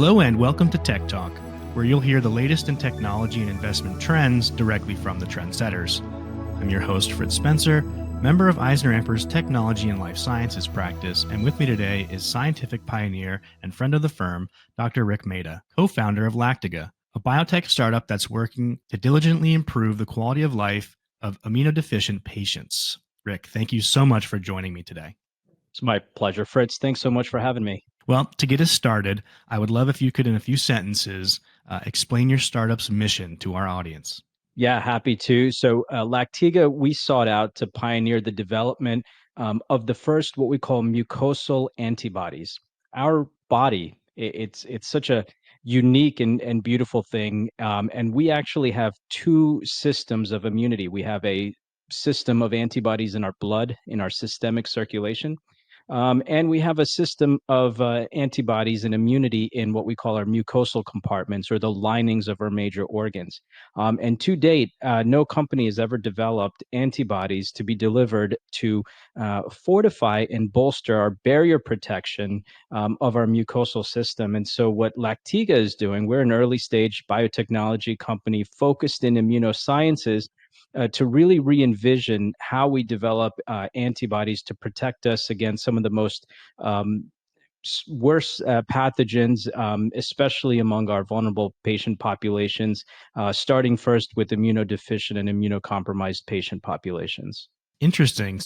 Hello and welcome to TechTalk, where you'll hear the latest in technology and investment trends directly from the trendsetters. I'm your host, Fritz Spencer, member of EisnerAmper's Technology and Life Sciences practice, and with me today is scientific pioneer and friend of the firm, Dr. Rik Mehta, co-founder of Lactiga, a biotech startup that's working to diligently improve the quality of life of immunodeficient patients. Rik, thank you so much for joining me today. It's my pleasure, Fritz. Thanks so much for having me. Well, to get us started, I would love if you could, in a few sentences, explain your startup's mission to our audience. Yeah, happy to. So Lactiga, we sought out to pioneer the development of the first what we call mucosal antibodies. Our body, it's such a unique and beautiful thing. And we actually have two systems of immunity. We have a system of antibodies in our blood, in our systemic circulation. And we have a system of antibodies and immunity in what we call our mucosal compartments or the linings of our major organs. And to date, no company has ever developed antibodies to be delivered to fortify and bolster our barrier protection of our mucosal system. And so, what Lactiga is doing, we're an early stage biotechnology company focused in immunosciences to really re-envision how we develop antibodies to protect us against some of the most worse pathogens, especially among our vulnerable patient populations, starting first with immunodeficient and immunocompromised patient populations. Interesting.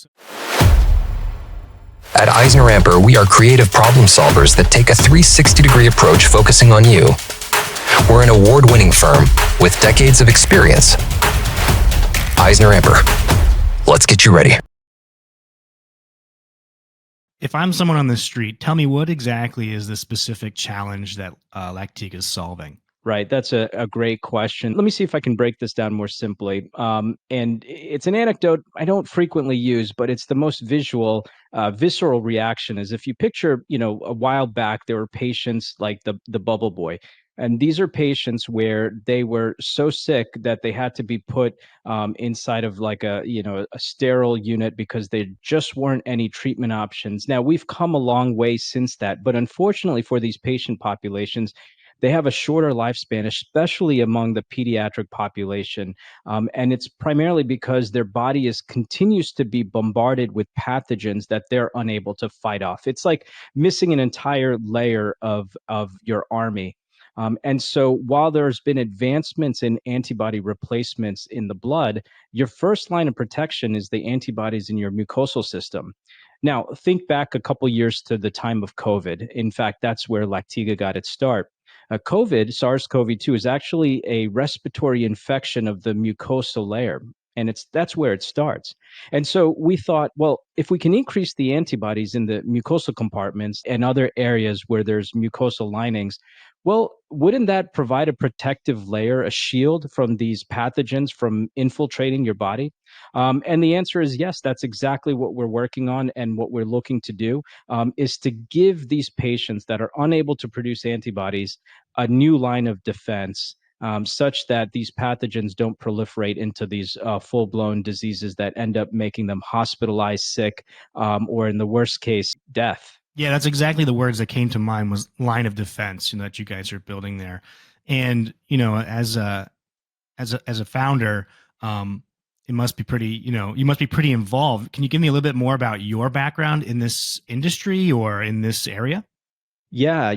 At EisnerAmper, we are creative problem solvers that take a 360-degree approach focusing on you. We're an award-winning firm with decades of experience. EisnerAmper. Let's get you ready. If I'm someone on the street, tell me, what exactly is the specific challenge that Lactiga is solving? Right. That's a great question. Let me see if I can break this down more simply. And it's an anecdote I don't frequently use, but it's the most visceral reaction is if you picture, a while back, there were patients like the bubble boy. And these are patients where they were so sick that they had to be put inside of like a sterile unit because there just weren't any treatment options. Now, we've come a long way since that, but unfortunately for these patient populations, they have a shorter lifespan, especially among the pediatric population. And it's primarily because their body continues to be bombarded with pathogens that they're unable to fight off. It's like missing an entire layer of your army. And so while there's been advancements in antibody replacements in the blood, your first line of protection is the antibodies in your mucosal system. Now, think back a couple years to the time of COVID. In fact, that's where Lactiga got its start. COVID, SARS-CoV-2, is actually a respiratory infection of the mucosal layer. And that's where it starts. And so we thought, well, if we can increase the antibodies in the mucosal compartments and other areas where there's mucosal linings, well, wouldn't that provide a protective layer, a shield from these pathogens from infiltrating your body? And the answer is yes, that's exactly what we're working on and what we're looking to do is to give these patients that are unable to produce antibodies a new line of defense such that these pathogens don't proliferate into these full-blown diseases that end up making them hospitalized, sick, or in the worst case, death. Yeah, that's exactly the words that came to mind, was line of defense, that you guys are building there. And, as a founder, it must be pretty, you must be pretty involved. Can you give me a little bit more about your background in this industry or in this area? Yeah,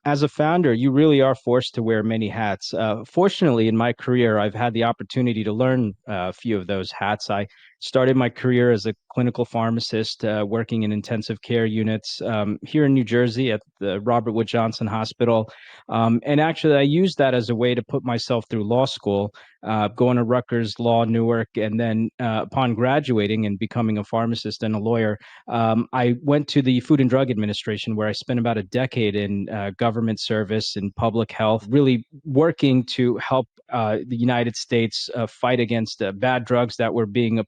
as a founder, you really are forced to wear many hats. Fortunately, in my career, I've had the opportunity to learn a few of those hats. I started my career as a clinical pharmacist working in intensive care units here in New Jersey at the Robert Wood Johnson Hospital. And actually, I used that as a way to put myself through law school, going to Rutgers Law, Newark. And then upon graduating and becoming a pharmacist and a lawyer, I went to the Food and Drug Administration, where I spent about a decade in government service and public health, really working to help the United States fight against bad drugs that were being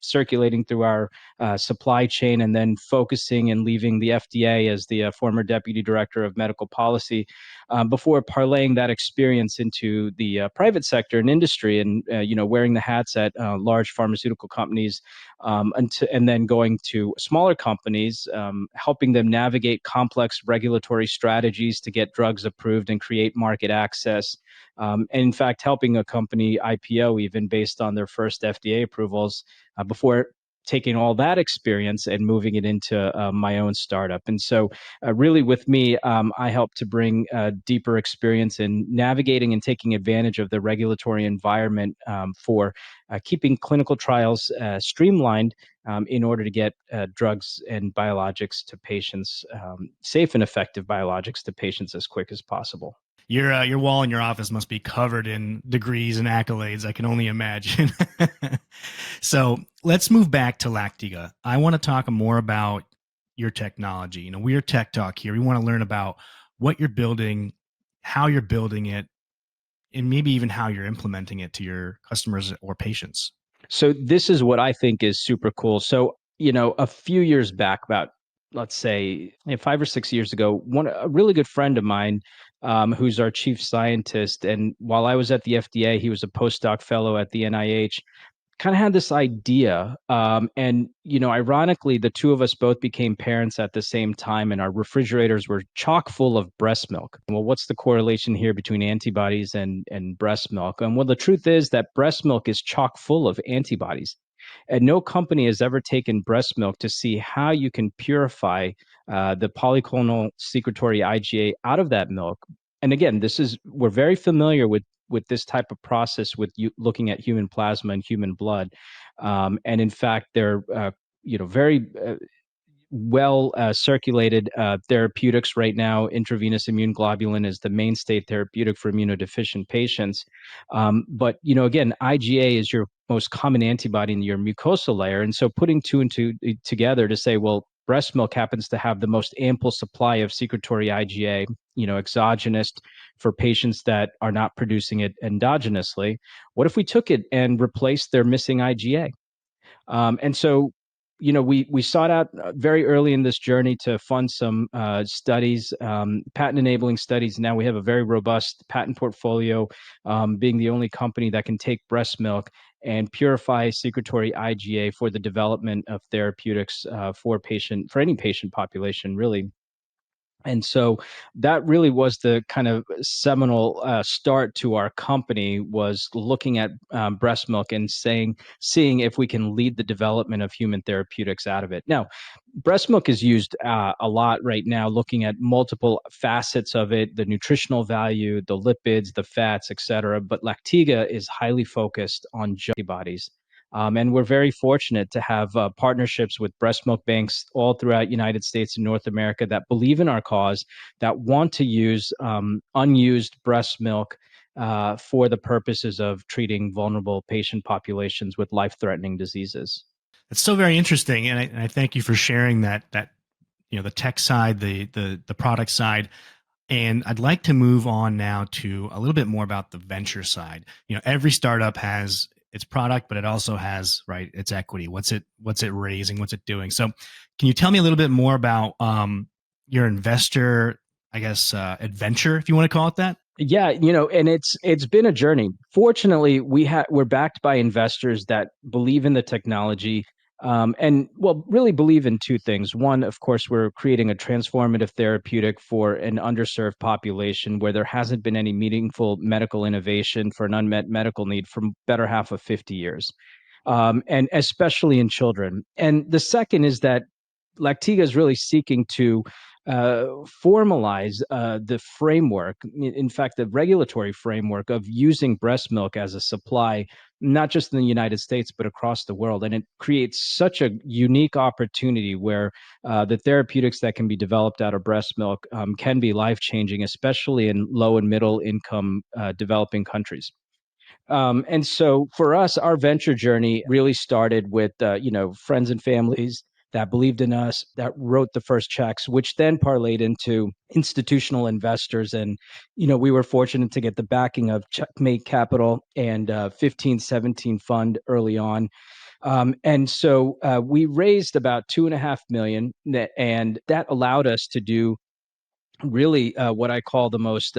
circulating through our supply chain, and then focusing and leaving the FDA as the former deputy director of medical policy before parlaying that experience into the private sector and industry industry and wearing the hats at large pharmaceutical companies, and then going to smaller companies, helping them navigate complex regulatory strategies to get drugs approved and create market access. And in fact, helping a company IPO even based on their first FDA approvals before taking all that experience and moving it into my own startup. And so really with me, I help to bring deeper experience in navigating and taking advantage of the regulatory environment for keeping clinical trials streamlined in order to get drugs and biologics to patients, safe and effective biologics to patients as quick as possible. Your wall in your office must be covered in degrees and accolades. I can only imagine. So let's move back to Lactiga. I want to talk more about your technology. We're TechTalk here. We want to learn about what you're building, how you're building it, and maybe even how you're implementing it to your customers or patients. So this is what I think is super cool. So, a few years back, about let's say 5 or 6 years ago, a really good friend of mine, who's our chief scientist, and while I was at the FDA, he was a postdoc fellow at the NIH, kind of had this idea. And, ironically, the two of us both became parents at the same time, and our refrigerators were chock full of breast milk. Well, what's the correlation here between antibodies and breast milk? And well, the truth is that breast milk is chock full of antibodies. And no company has ever taken breast milk to see how you can purify the polyclonal secretory IgA out of that milk. And again, we're very familiar with this type of process with looking at human plasma and human blood. And in fact, they're very well circulated therapeutics right now. Intravenous immune globulin is the mainstay therapeutic for immunodeficient patients. But again, IgA is your most common antibody in your mucosal layer, and so putting two and two together to say, well, breast milk happens to have the most ample supply of secretory IgA, exogenous for patients that are not producing it endogenously. What if we took it and replaced their missing IgA? And so, we sought out very early in this journey to fund some studies, patent enabling studies. Now we have a very robust patent portfolio, being the only company that can take breast milk and purify secretory IgA for the development of therapeutics for any patient population, really. And so that really was the kind of seminal start to our company, was looking at breast milk and seeing if we can lead the development of human therapeutics out of it. Now, breast milk is used a lot right now, looking at multiple facets of it, the nutritional value, the lipids, the fats, et cetera. But Lactiga is highly focused on antibodies. And we're very fortunate to have partnerships with breast milk banks all throughout United States and North America that believe in our cause, that want to use unused breast milk for the purposes of treating vulnerable patient populations with life-threatening diseases. It's so very interesting, and I thank you for sharing that the tech side, the product side. And I'd like to move on now to a little bit more about the venture side. Every startup has its product, but it also has, right, its equity. What's it raising? What's it doing? So can you tell me a little bit more about your investor, I guess, adventure, if you want to call it that? Yeah, and it's been a journey. Fortunately, we're backed by investors that believe in the technology, and really believe in two things. One, of course, we're creating a transformative therapeutic for an underserved population where there hasn't been any meaningful medical innovation for an unmet medical need for better half of 50 years, and especially in children. And the second is that Lactiga is really seeking to formalize the framework, in fact, the regulatory framework of using breast milk as a supply, not just in the United States, but across the world. And it creates such a unique opportunity where the therapeutics that can be developed out of breast milk can be life-changing, especially in low and middle income developing countries. And so for us, our venture journey really started with, friends and families that believed in us, that wrote the first checks, which then parlayed into institutional investors. And, we were fortunate to get the backing of Checkmate Capital and 1517 Fund early on. And so we raised about $2.5 million, and that allowed us to do really what I call the most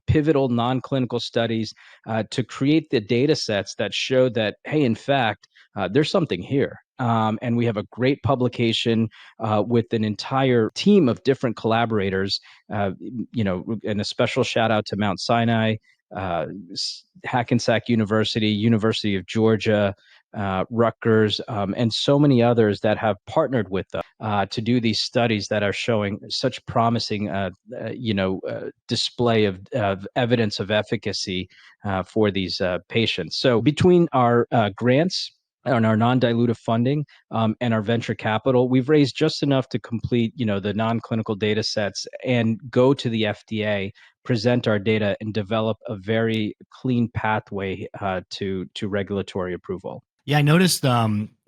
pivotal non-clinical studies to create the data sets that show that, hey, in fact, there's something here. And we have a great publication with an entire team of different collaborators, and a special shout out to Mount Sinai, uh, Hackensack University, University of Georgia, Rutgers, and so many others that have partnered with us to do these studies that are showing such promising, display of evidence of efficacy for these patients. So between our grants and our non-dilutive funding and our venture capital, we've raised just enough to complete, the non-clinical data sets and go to the FDA, present our data, and develop a very clean pathway to regulatory approval. Yeah, I noticed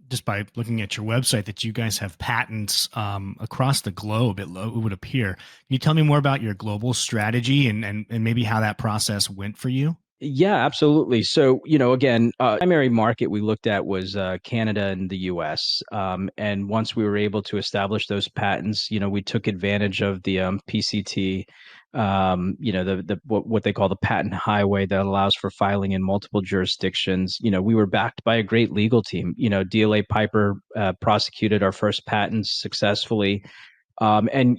just by looking at your website that you guys have patents across the globe, it would appear. Can you tell me more about your global strategy and maybe how that process went for you? Yeah, absolutely. So, again, primary market we looked at was Canada and the US. And once we were able to establish those patents, we took advantage of the PCT, what they call the patent highway that allows for filing in multiple jurisdictions. We were backed by a great legal team. DLA Piper prosecuted our first patents successfully. And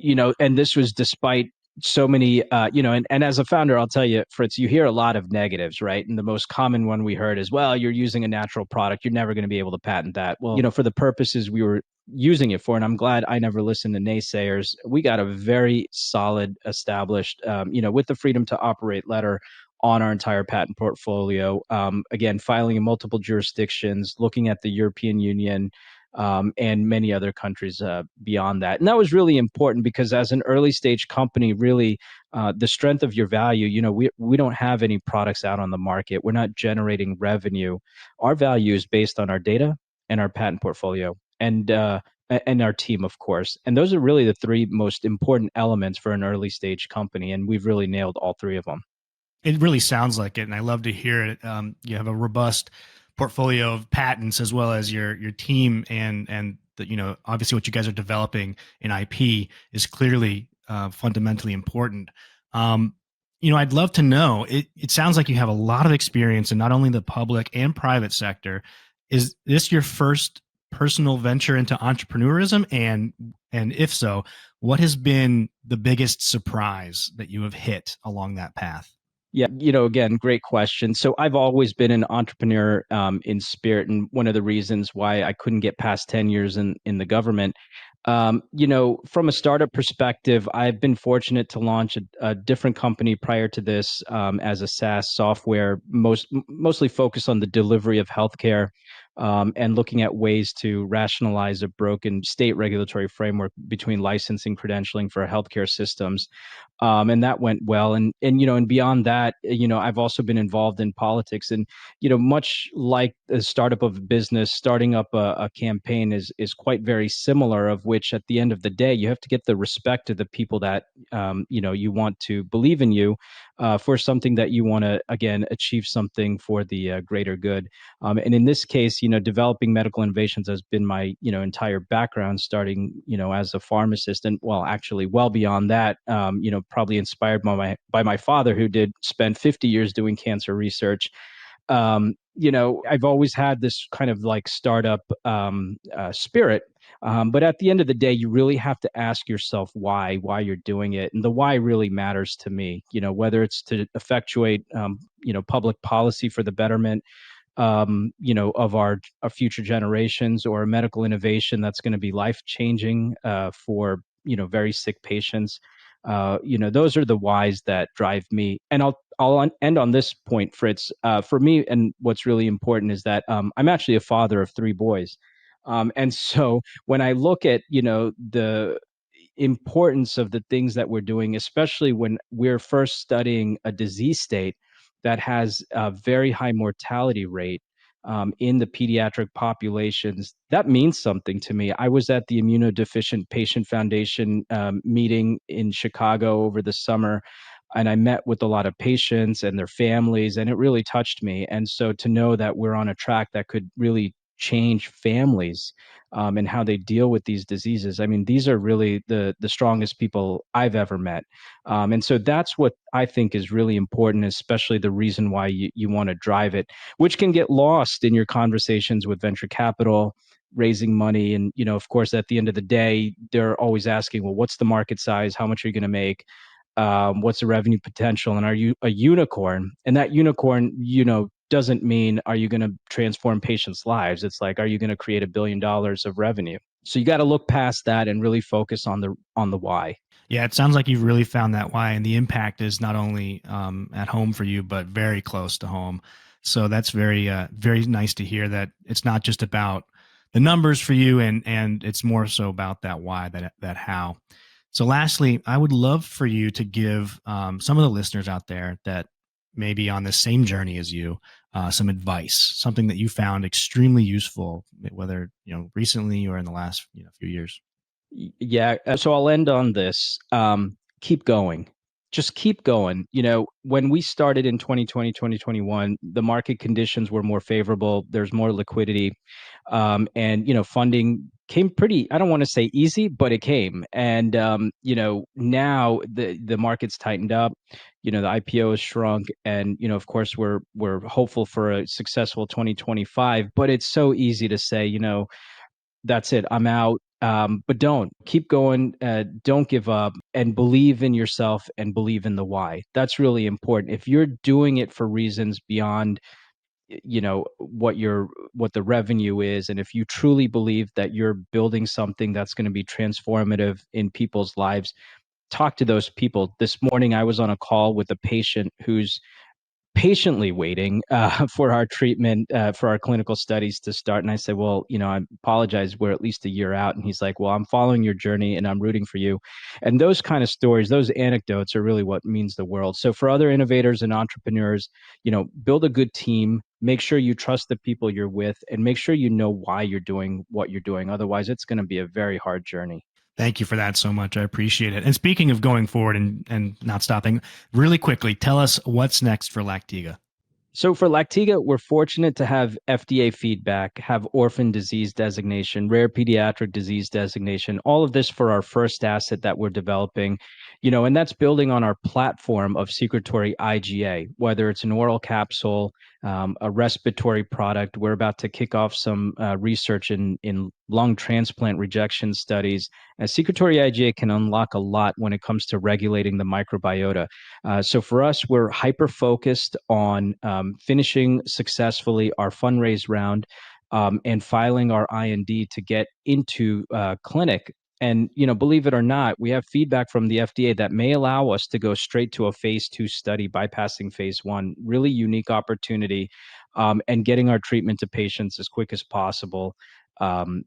this was despite so many, and as a founder, I'll tell you, Fritz, you hear a lot of negatives, right? And the most common one we heard is, well, you're using a natural product. You're never going to be able to patent that. Well, for the purposes we were using it for, and I'm glad I never listened to naysayers, we got a very solid, established, with the freedom to operate letter on our entire patent portfolio. Again, filing in multiple jurisdictions, looking at the European Union, and many other countries beyond that. And that was really important because as an early stage company, really the strength of your value, we don't have any products out on the market. We're not generating revenue. Our value is based on our data and our patent portfolio and our team, of course. And those are really the three most important elements for an early stage company. And we've really nailed all three of them. It really sounds like it, and I love to hear it. You have a robust portfolio of patents as well as your team, and obviously what you guys are developing in IP is clearly fundamentally important. I'd love to know. It sounds like you have a lot of experience in not only the public and private sector. Is this your first personal venture into entrepreneurism? And if so, what has been the biggest surprise that you have hit along that path? Yeah, again, great question. So I've always been an entrepreneur in spirit, and one of the reasons why I couldn't get past 10 years in the government. From a startup perspective, I've been fortunate to launch a different company prior to this as a SaaS software, mostly focused on the delivery of healthcare. And looking at ways to rationalize a broken state regulatory framework between licensing credentialing for healthcare systems. And that went well. And beyond that, I've also been involved in politics. And, much like the startup of a business, starting up a campaign is quite very similar, of which at the end of the day, you have to get the respect of the people that, you want to believe in you for something that you want to, again, achieve something for the greater good. And in this case, developing medical innovations has been my, entire background, starting, as a pharmacist, and well, actually, well beyond that, probably inspired by my father, who did spend 50 years doing cancer research. I've always had this kind of like startup spirit. But at the end of the day, you really have to ask yourself why you're doing it. And the why really matters to me, whether it's to effectuate, public policy for the betterment, of our future generations, or a medical innovation that's going to be life changing for, very sick patients. Those are the whys that drive me. And I'll end on this point, Fritz. For me, and what's really important is that I'm actually a father of three boys. And so when I look at, the importance of the things that we're doing, especially when we're first studying a disease state that has a very high mortality rate in the pediatric populations, that means something to me. I was at the Immunodeficient Patient Foundation meeting in Chicago over the summer, and I met with a lot of patients and their families, and it really touched me. And so to know that we're on a track that could really change families and how they deal with these diseases. I mean, these are really the strongest people I've ever met. And so that's what I think is really important, especially the reason why you want to drive it, which can get lost in your conversations with venture capital, raising money. And, of course, at the end of the day, they're always asking, well, what's the market size? How much are you going to make? What's the revenue potential? And are you a unicorn? And that unicorn, doesn't mean are you going to transform patients' lives? It's like, are you going to create $1 billion of revenue? So you got to look past that and really focus on the why. Yeah, it sounds like you've really found that why, and the impact is not only at home for you, but very close to home. So that's very nice to hear that it's not just about the numbers for you, and it's more so about that why, that how. So lastly, I would love for you to give some of the listeners out there that may be on the same journey as you some advice, something that you found extremely useful, whether recently or in the last few years. Yeah. So I'll end on this. Keep going. Just keep going. When we started in 2020, 2021, the market conditions were more favorable. There's more liquidity. And funding came pretty, I don't want to say easy, but it came. And, now the market's tightened up. The IPO has shrunk. And, of course, we're hopeful for a successful 2025. But it's so easy to say, that's it, I'm out. But don't keep going. Don't give up, and believe in yourself and believe in the why. That's really important. If you're doing it for reasons beyond, what the revenue is, and if you truly believe that you're building something that's going to be transformative in people's lives, talk to those people. This morning, I was on a call with a patient who's patiently waiting for our treatment, for our clinical studies to start. And I said, well, I apologize, we're at least a year out. And he's like, well, I'm following your journey and I'm rooting for you. And those kind of stories, those anecdotes are really what means the world. So for other innovators and entrepreneurs, build a good team, make sure you trust the people you're with, and make sure you know why you're doing what you're doing. Otherwise, it's going to be a very hard journey. Thank you for that so much. I appreciate it. And speaking of going forward and not stopping, really quickly, tell us what's next for Lactiga. So for Lactiga, we're fortunate to have FDA feedback, have orphan disease designation, rare pediatric disease designation, all of this for our first asset that we're developing, and that's building on our platform of secretory IgA, whether it's an oral capsule, a respiratory product. We're about to kick off some research in lung transplant rejection studies. Secretory IgA can unlock a lot when it comes to regulating the microbiota. So for us, we're hyper-focused on finishing successfully our fundraise round and filing our IND to get into clinic. And, believe it or not, we have feedback from the FDA that may allow us to go straight to a phase 2 study, bypassing phase 1. Really unique opportunity, and getting our treatment to patients as quick as possible. And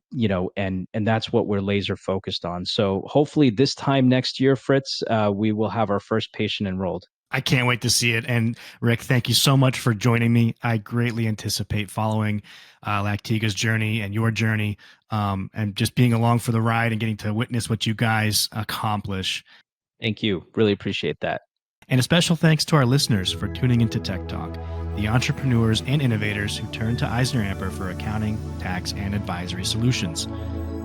that's what we're laser focused on. So hopefully this time next year, Fritz, we will have our first patient enrolled. I can't wait to see it. And Rik, thank you so much for joining me. I greatly anticipate following Lactiga's journey and your journey, and just being along for the ride and getting to witness what you guys accomplish. Thank you. Really appreciate that. And a special thanks to our listeners for tuning into Tech Talk, the entrepreneurs and innovators who turn to EisnerAmper for accounting, tax, and advisory solutions.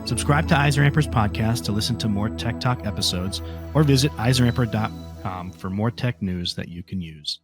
Subscribe to EisnerAmper's podcast to listen to more Tech Talk episodes, or visit EisnerAmper.com for more tech news that you can use.